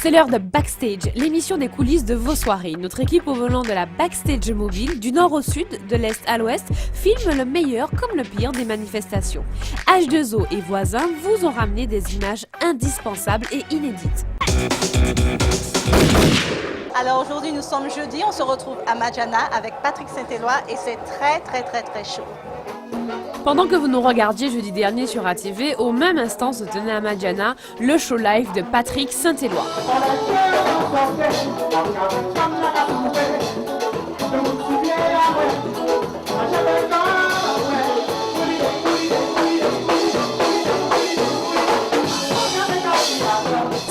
C'est l'heure de Backstage, l'émission des coulisses de vos soirées. Notre équipe au volant de la Backstage Mobile, du nord au sud, de l'est à l'ouest, filme le meilleur comme le pire des manifestations. H2O et voisins vous ont ramené des images indispensables et inédites. Alors aujourd'hui, nous sommes jeudi, on se retrouve à Majana avec Patrick Saint-Éloi et c'est très chaud. Pendant que vous nous regardiez jeudi dernier sur ATV, au même instant se tenait à Majana le show live de Patrick Saint-Éloi.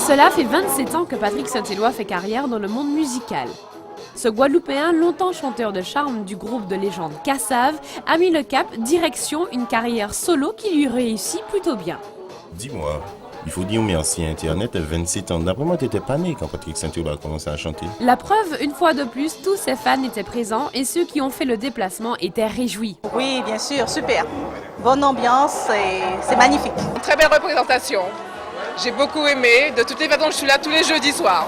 Cela fait 27 ans que Patrick Saint-Éloi fait carrière dans le monde musical. Ce Guadeloupéen, longtemps chanteur de charme du groupe de légende Kassav, a mis le cap direction une carrière solo qui lui réussit plutôt bien. Dis-moi, il faut dire merci à Internet à 27 ans. D'après moi, tu n'étais pas né quand Patrick Saint-Éloi a commencé à chanter. La preuve, une fois de plus, tous ses fans étaient présents et ceux qui ont fait le déplacement étaient réjouis. Oui, bien sûr, super. Bonne ambiance et c'est magnifique. Une très belle représentation. J'ai beaucoup aimé. De toutes les façons, je suis là tous les jeudis soirs.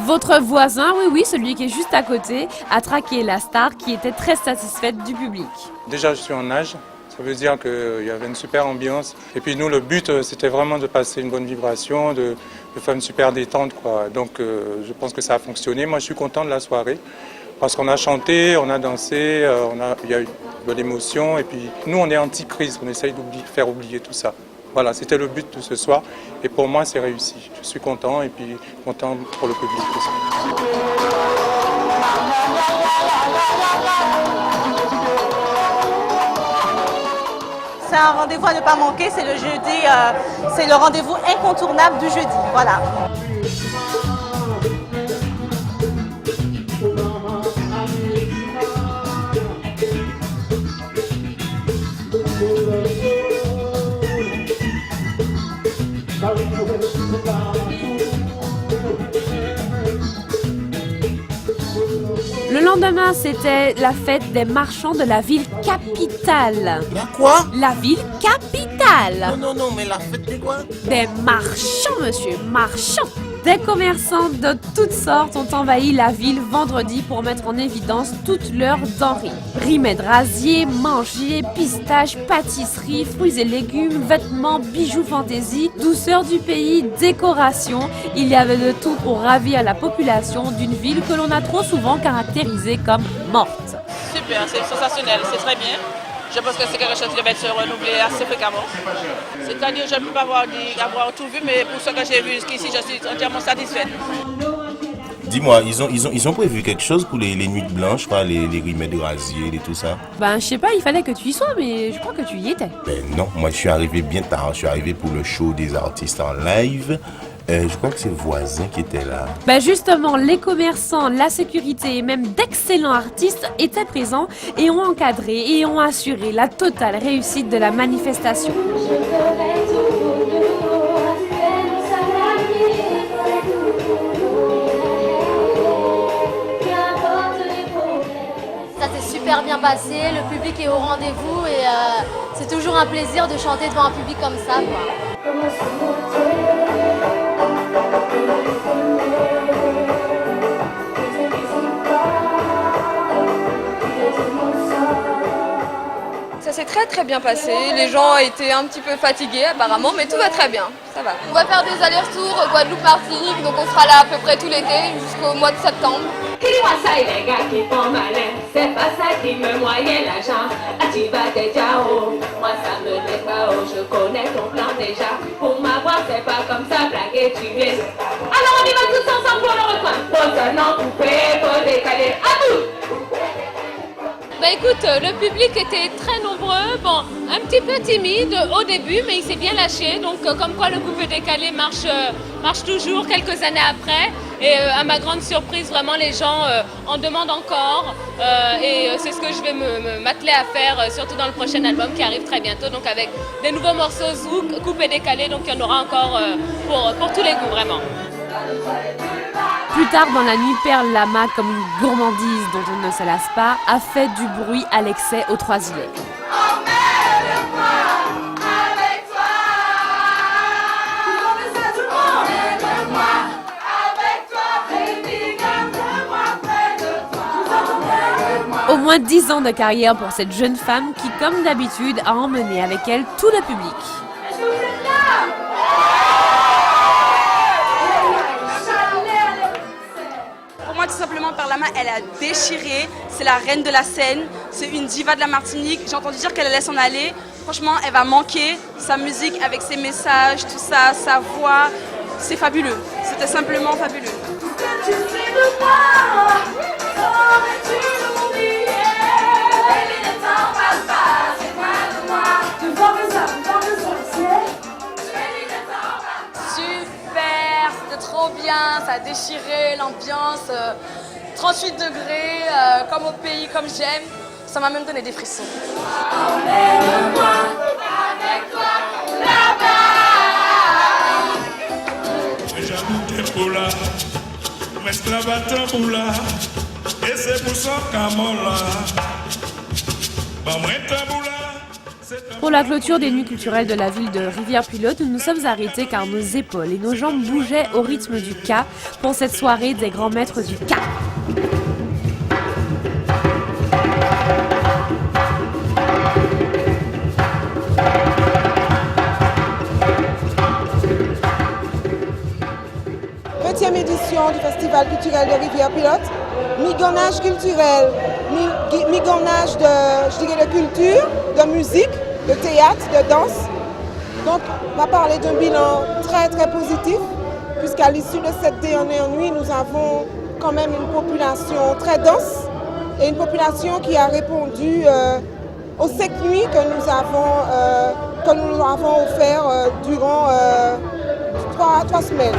Votre voisin, oui, celui qui est juste à côté, a traqué la star qui était très satisfaite du public. Déjà, je suis en âge. Ça veut dire qu'il y avait une super ambiance. Et puis nous, le but, c'était vraiment de passer une bonne vibration, de faire une super détente, quoi. Donc, je pense que ça a fonctionné. Moi, je suis content de la soirée parce qu'on a chanté, on a dansé, il y a eu de l'émotion. Et puis, nous, on est anti-crise. On essaye de faire oublier tout ça. Voilà, c'était le but de ce soir. Et pour moi, c'est réussi. Je suis content et puis content pour le public aussi. C'est un rendez-vous à ne pas manquer, c'est le jeudi, c'est le rendez-vous incontournable du jeudi, voilà. Le lendemain, c'était la fête des marchands de la ville capitale. La quoi? La ville capitale. Non, mais la fête des quoi? Des marchands, monsieur, marchands. Des commerçants de toutes sortes ont envahi la ville vendredi pour mettre en évidence toutes leurs denrées. Remèdes rasiers, manger, pistaches, pâtisseries, fruits et légumes, vêtements, bijoux fantaisie, douceur du pays, décoration. Il y avait de tout pour ravir la population d'une ville que l'on a trop souvent caractérisée comme morte. Super, c'est sensationnel, c'est très bien. Je pense que c'est quelque chose qui devait se renouveler assez fréquemment. C'est-à-dire que je ne peux pas avoir tout vu, mais pour ce que j'ai vu jusqu'ici, je suis entièrement satisfaite. Dis-moi, ils ont prévu quelque chose pour les nuits blanches, quoi, les remèdes rasiers et tout ça? Ben, je sais pas, il fallait que tu y sois, mais je crois que tu y étais. Ben non, moi je suis arrivé bien tard. Je suis arrivé pour le show des artistes en live. Je crois que c'est voisin qui était là. Ben justement, les commerçants, la sécurité et même d'excellents artistes étaient présents et ont encadré et ont assuré la totale réussite de la manifestation. Ça s'est super bien passé, le public est au rendez-vous et c'est toujours un plaisir de chanter devant un public comme ça, quoi. Ça s'est très bien passé, les gens étaient un petit peu fatigués apparemment, mais tout va très bien, ça va. On va faire des allers-retours Guadeloupe-Martinique, donc on sera là à peu près tout l'été jusqu'au mois de septembre. Dis-moi ça et les gars qui font malin, c'est pas ça qui me moyenne l'argent. Ativa de Jao, moi ça me met pas haut, je connais ton plan déjà. Pour m'avoir c'est pas comme ça, blaguer tu es. Alors on y va tous ensemble pour le recoin. Pose un nom coupé, faut décaler, à bout. Bah écoute, le public était très nombreux, bon, un petit peu timide au début, mais il s'est bien lâché, donc comme quoi le coupé décalé marche toujours quelques années après. Et à ma grande surprise, vraiment les gens en demandent encore et c'est ce que je vais m'atteler à faire, surtout dans le prochain album qui arrive très bientôt, donc avec des nouveaux morceaux zouk, coupé décalé, donc il y en aura encore pour tous les goûts vraiment. Plus tard dans la nuit, Pearl Lama, comme une gourmandise dont on ne se lasse pas, a fait du bruit à l'excès aux Trois-Îlets. Au moins 10 ans de carrière pour cette jeune femme qui, comme d'habitude, a emmené avec elle tout le public. Pour moi, tout simplement, Pearl Lama, elle a déchiré. C'est la reine de la scène. C'est une diva de la Martinique. J'ai entendu dire qu'elle allait s'en aller. Franchement, elle va manquer. Sa musique avec ses messages, tout ça, sa voix, c'est fabuleux. C'était simplement fabuleux. Super, c'était trop bien, ça a déchiré l'ambiance, 38 degrés, comme au pays, comme j'aime, ça m'a même donné des frissons. Emmène-moi avec toi là-bas. Et c'est pour ça Pour la clôture des nuits culturelles de la ville de Rivière-Pilote, nous nous sommes arrêtés car nos épaules et nos jambes bougeaient au rythme du Ka pour cette soirée des grands maîtres du Ka. Édition du Festival culturel de Rivière-Pilote, migonnage culturel, migonnage de culture, de musique, de théâtre, de danse. Donc, on va parler d'un bilan très très positif, puisqu'à l'issue de cette dernière nuit, nous avons quand même une population très dense et une population qui a répondu aux 5 nuits que nous avons offert durant 3 semaines.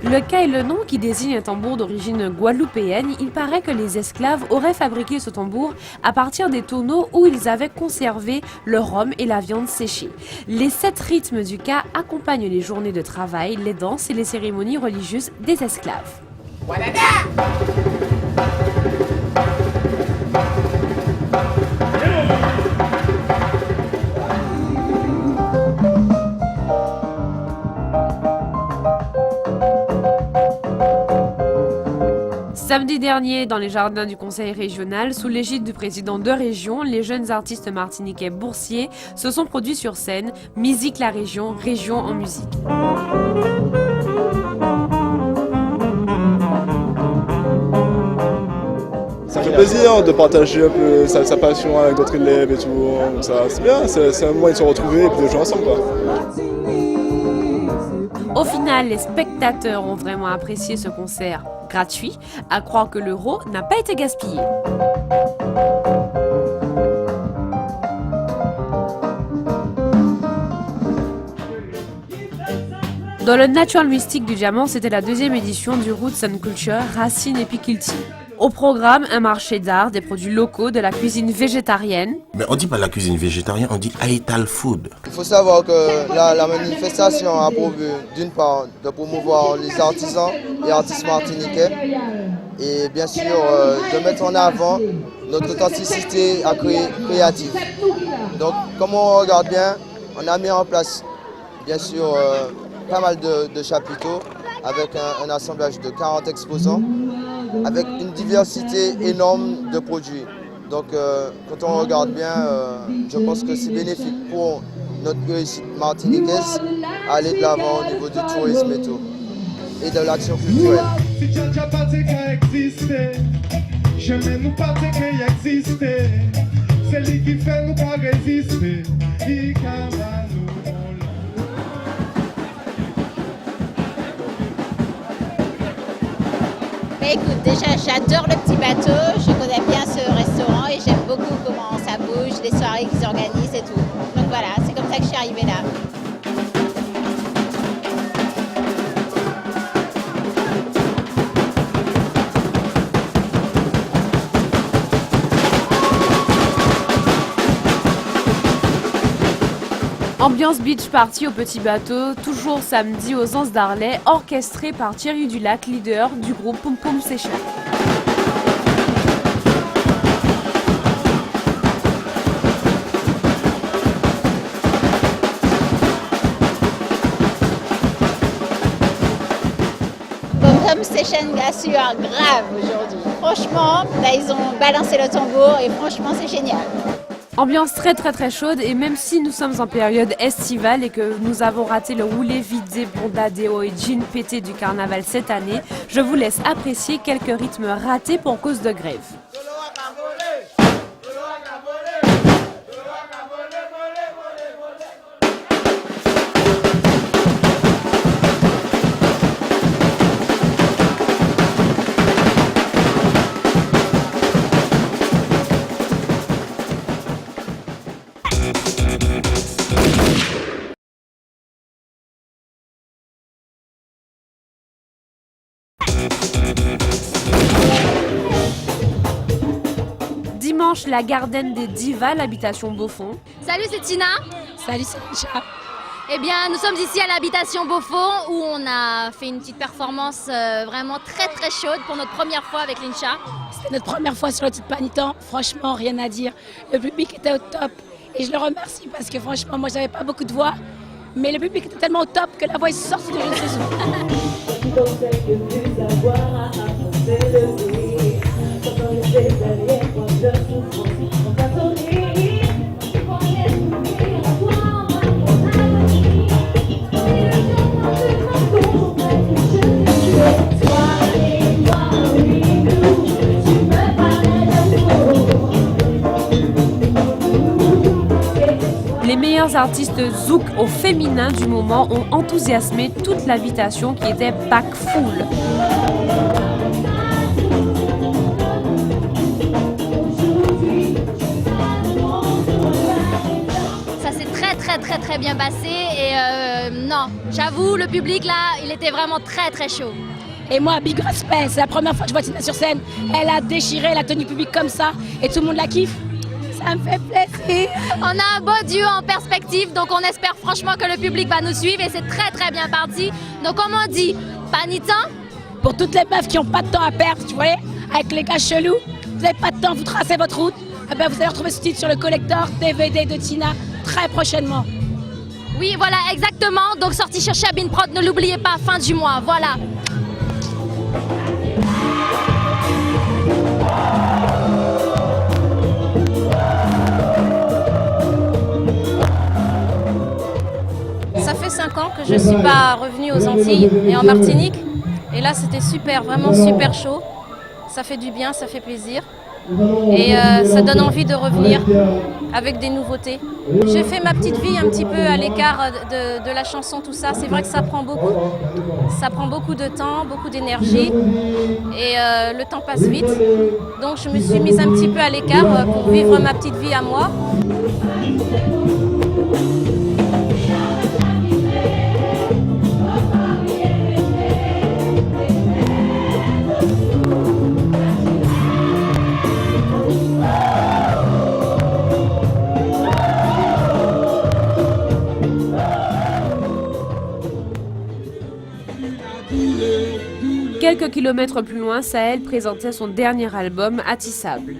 Le Ka est le nom qui désigne un tambour d'origine guadeloupéenne. Il paraît que les esclaves auraient fabriqué ce tambour à partir des tonneaux où ils avaient conservé le rhum et la viande séchée. Les 7 rythmes du Ka accompagnent les journées de travail, les danses et les cérémonies religieuses des esclaves. Samedi dernier, dans les jardins du Conseil régional, sous l'égide du président de région, les jeunes artistes martiniquais boursiers se sont produits sur scène. Musique la région, région en musique. Ça fait plaisir de partager un peu sa passion avec d'autres élèves et tout. C'est bien, c'est un moyen de se retrouver et puis de jouer ensemble, quoi. Au final, les spectateurs ont vraiment apprécié ce concert gratuit, à croire que l'euro n'a pas été gaspillé. Dans le Natural Mystique du Diamant, c'était la 2e édition du Roots and Culture Racines Epiculture. Au programme, un marché d'art, des produits locaux, de la cuisine végétarienne. Mais on dit pas la cuisine végétarienne, on dit Aital Food. Il faut savoir que la manifestation a pour but, d'une part, de promouvoir les artisans et artistes martiniquais et bien sûr de mettre en avant notre authenticité créative. Donc, comme on regarde bien, on a mis en place, bien sûr, pas mal de chapiteaux avec un assemblage de 40 exposants, avec une diversité énorme de produits. Donc quand on regarde bien, je pense que c'est bénéfique pour notre réussite martiniquaise à aller de l'avant au niveau du tourisme et tout, et de l'action culturelle. Mais écoute, déjà j'adore le petit bateau, je connais bien ce restaurant et j'aime beaucoup comment ça bouge, les soirées qu'ils organisent et tout. Donc voilà, c'est comme ça que je suis arrivée là. Ambiance beach party au Petit Bateau, toujours samedi aux Anses d'Arlet, orchestré par Thierry Dulac, leader du groupe Poum Poum Session. Poum Poum Session assure grave aujourd'hui. Franchement, là, ils ont balancé le tambour et franchement c'est génial. Ambiance très chaude et même si nous sommes en période estivale et que nous avons raté le roulé vidé, bondadéo et jean pété du carnaval cette année, je vous laisse apprécier quelques rythmes ratés pour cause de grève. Dimanche, la Garden des Divas, l'habitation Beaufort. Salut, c'est Tina. Salut, c'est Licha. Eh bien, nous sommes ici à l'habitation Beaufort où on a fait une petite performance vraiment très chaude pour notre première fois avec Lincha. C'était notre première fois sur le titre Panitan. Franchement, rien à dire. Le public était au top et je le remercie parce que franchement, moi, j'avais pas beaucoup de voix, mais le public était tellement au top que la voix est sortie de je ne sais où. Les meilleurs artistes zouk au féminin du moment ont enthousiasmé toute l'habitation qui était pack full. Ça s'est très bien passé et non, j'avoue, le public là, il était vraiment très chaud. Et moi, big respect, c'est la première fois que je vois Tina sur scène. Elle a déchiré, elle a tenu public comme ça et tout le monde la kiffe. Ça me fait plaisir. On a un beau duo en perspective, donc on espère franchement que le public va nous suivre et c'est très bien parti. Donc comme on dit, Panitan. Pour toutes les meufs qui n'ont pas de temps à perdre, tu vois, avec les gars chelous, vous n'avez pas de temps, vous tracez votre route, eh ben, vous allez retrouver ce titre sur le collector DVD de Tina très prochainement. Oui, voilà, exactement. Donc sorti sur Chabin Prod, ne l'oubliez pas, fin du mois, voilà. Ça fait 5 ans que je ne suis pas revenue aux Antilles et en Martinique. Et là, c'était super, vraiment super chaud. Ça fait du bien, ça fait plaisir. Et ça donne envie de revenir avec des nouveautés. J'ai fait ma petite vie un petit peu à l'écart de la chanson, tout ça. C'est vrai que ça prend beaucoup. Ça prend beaucoup de temps, beaucoup d'énergie. Et le temps passe vite. Donc je me suis mise un petit peu à l'écart pour vivre ma petite vie à moi. Quelques kilomètres plus loin, Sahel présentait son dernier album, Attissable.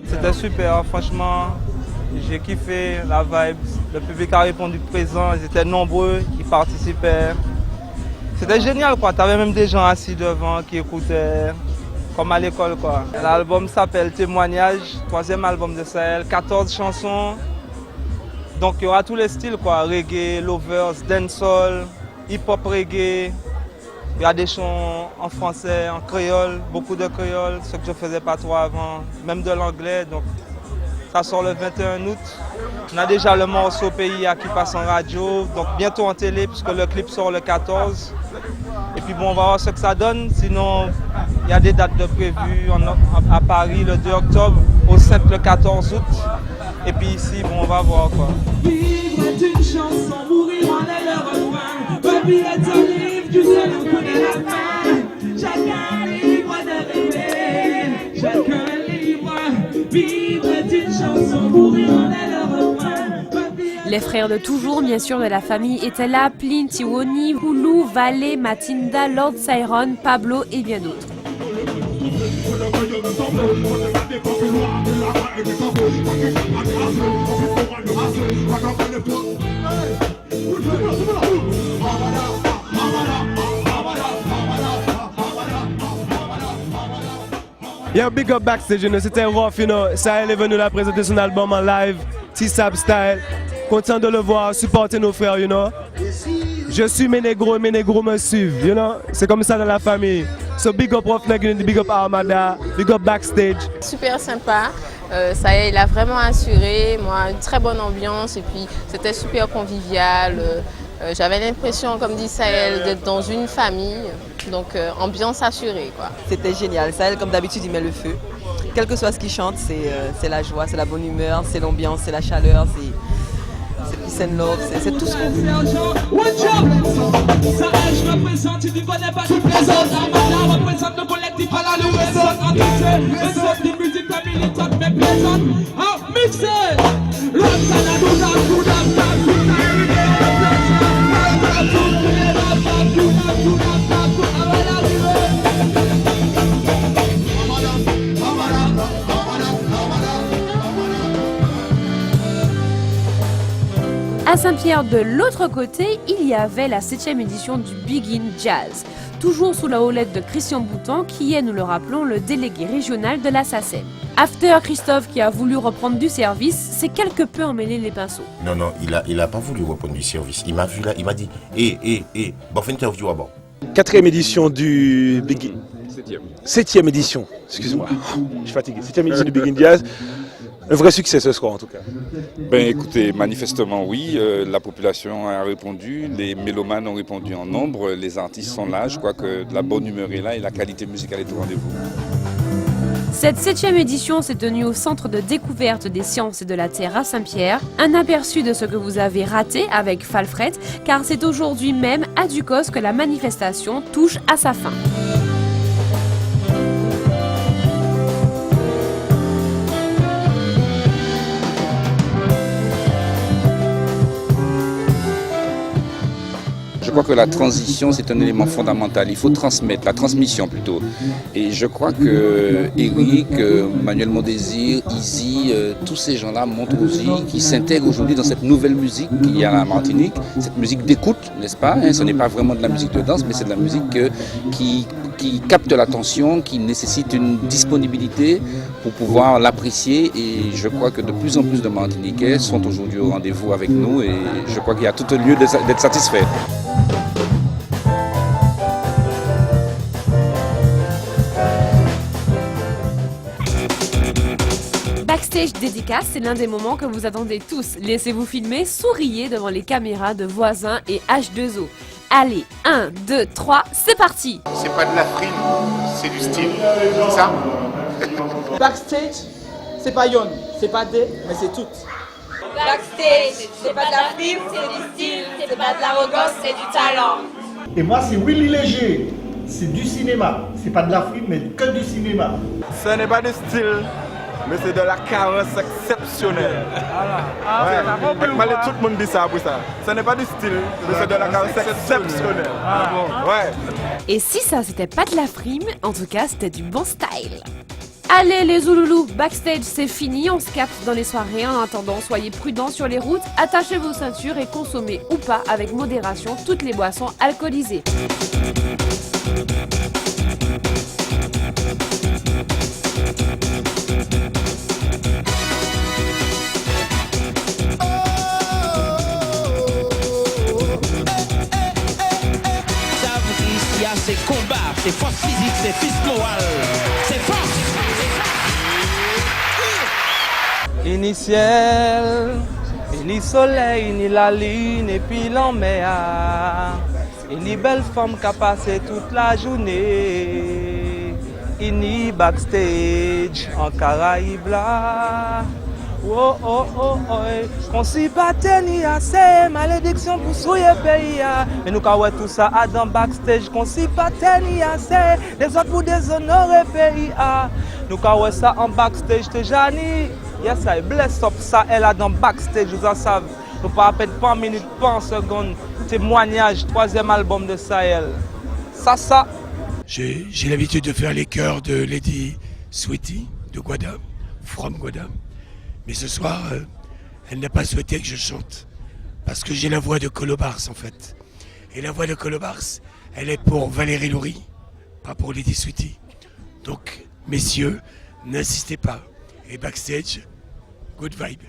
C'était super, franchement, j'ai kiffé la vibe, le public a répondu présent, ils étaient nombreux, qui participaient. C'était génial quoi, t'avais même des gens assis devant qui écoutaient, comme à l'école quoi. L'album s'appelle Témoignage, 3e album de Sahel, 14 chansons. Donc il y aura tous les styles quoi, reggae, lovers, dancehall, hip-hop reggae. Il y a des chants en français, en créole, beaucoup de créole, ce que je ne faisais pas trop avant, même de l'anglais. Donc ça sort le 21 août. On a déjà le morceau PIA qui passe en radio, donc bientôt en télé puisque le clip sort le 14. Et puis bon, on va voir ce que ça donne. Sinon, il y a des dates de prévues à Paris le 2 octobre, au 7 le 14 août. Et puis ici, bon, on va voir quoi. d'une chanson, mourir en est le refrain. Papi est un livre, tu sais, on connaît la fin. Chacun libre de rêver, chacun libre, vivre d'une chanson, mourir en est le refrain. Les frères de toujours, bien sûr, de la famille étaient là, Plin, Tiwoni, Hulu, Vale, Matinda, Lord Siron, Pablo et bien d'autres. Yo, big up Backstage, c'était rough, Sahel est venu la présenter son album en live, T-Sab Style. Content de le voir, supporter nos frères, Je suis mes négros et mes négros me suivent, C'est comme ça dans la famille. So big up Roughneck Unity, big up Armada, big up Backstage. Super sympa, Sahel a vraiment assuré, une très bonne ambiance et puis c'était super convivial. J'avais l'impression, comme dit Sahel, d'être dans une famille, donc ambiance assurée, quoi. C'était génial, Sahel comme d'habitude il met le feu. Quel que soit ce qu'il chante, c'est la joie, c'est la bonne humeur, c'est l'ambiance, c'est la chaleur, c'est peace and love, c'est tout ce qu'on veut. Sahel, je représente, tu ne connais pas, tu présentes. Armada représente le collectif à la louette. Les sortes de musique militantes mais plaisantes. Mixé! À Saint-Pierre, de l'autre côté, il y avait la 7e édition du Begin Jazz, toujours sous la houlette de Christian Boutan, qui est, nous le rappelons, le délégué régional de la SACEM. After Christophe, qui a voulu reprendre du service, s'est quelque peu emmêlé les pinceaux. Non, il a pas voulu reprendre du service. Il m'a vu là, il m'a dit, bon, fais une interview à bord. 4e édition du Begin... 7e édition, excuse-moi, je suis fatigué. 7e édition du Begin Jazz. Un vrai succès ce soir en tout cas. Ben écoutez, manifestement oui, la population a répondu, les mélomanes ont répondu en nombre, les artistes sont là, je crois que la bonne humeur est là et la qualité musicale est au rendez-vous. Cette 7e édition s'est tenue au Centre de découverte des sciences et de la Terre à Saint-Pierre. Un aperçu de ce que vous avez raté avec Falfret, car c'est aujourd'hui même à Ducos que la manifestation touche à sa fin. Je crois que la transition, c'est un élément fondamental. Il faut transmettre, la transmission plutôt. Et je crois que Eric, Manuel Mondésir, Izzy, tous ces gens-là montrent aussi qu'ils s'intègrent aujourd'hui dans cette nouvelle musique qu'il y a à la Martinique, cette musique d'écoute, n'est-ce pas? Ce n'est pas vraiment de la musique de danse, mais c'est de la musique qui capte l'attention, qui nécessite une disponibilité pour pouvoir l'apprécier. Et je crois que de plus en plus de Martiniquais sont aujourd'hui au rendez-vous avec nous et je crois qu'il y a tout lieu d'être satisfait. Backstage dédicace, c'est l'un des moments que vous attendez tous. Laissez-vous filmer, souriez devant les caméras de voisins et H2O. Allez, 1, 2, 3, c'est parti! C'est pas de la frime, c'est du style, c'est ça? Backstage, c'est pas Yon, c'est pas D, mais c'est tout. Backstage, c'est pas de la frime, c'est du style, c'est pas de l'arrogance, c'est du talent. Et moi, c'est Willy Léger, c'est du cinéma. C'est pas de la frime, mais que du cinéma. Ce n'est pas du style, mais c'est de la carence exceptionnelle. Malgré tout le monde dit ça pour ça. Ce n'est pas du style, mais c'est de la carence exceptionnelle. Ouais. Et si ça c'était pas de la frime, en tout cas c'était du bon style. Allez les Zouloulous, Backstage c'est fini, on se capte dans les soirées. En attendant, soyez prudents sur les routes, attachez vos ceintures et consommez ou pas avec modération toutes les boissons alcoolisées. C'est combat, c'est force physique, c'est force morale, c'est force. Initiel, ni soleil, ni la lune, et puis l'enmer. Ni belle femme qui a passé toute la journée. Ni backstage, en Caraïbes là. Oh oh oh oh, qu'on s'y batte ni assez, malédiction pour souiller pays. Mais nous avons tout ça à dans backstage, qu'on s'y batte ni assez, les autres pour déshonorer pays. Nous avons ça en backstage, te Jani. Yes, I bless up ça, elle a dans backstage, vous en savez. Nous pas perdre pas en minute, pas en seconde. Témoignage, 3e album de Sahel. Ça. J'ai l'habitude de faire les chœurs de Lady Sweetie de Guadam, from Guadam. Mais ce soir, elle n'a pas souhaité que je chante. Parce que j'ai la voix de Colobars en fait. Et la voix de Colobars, elle est pour Valérie Loury, pas pour Lady Sweetie. Donc, messieurs, n'insistez pas. Et backstage, good vibe.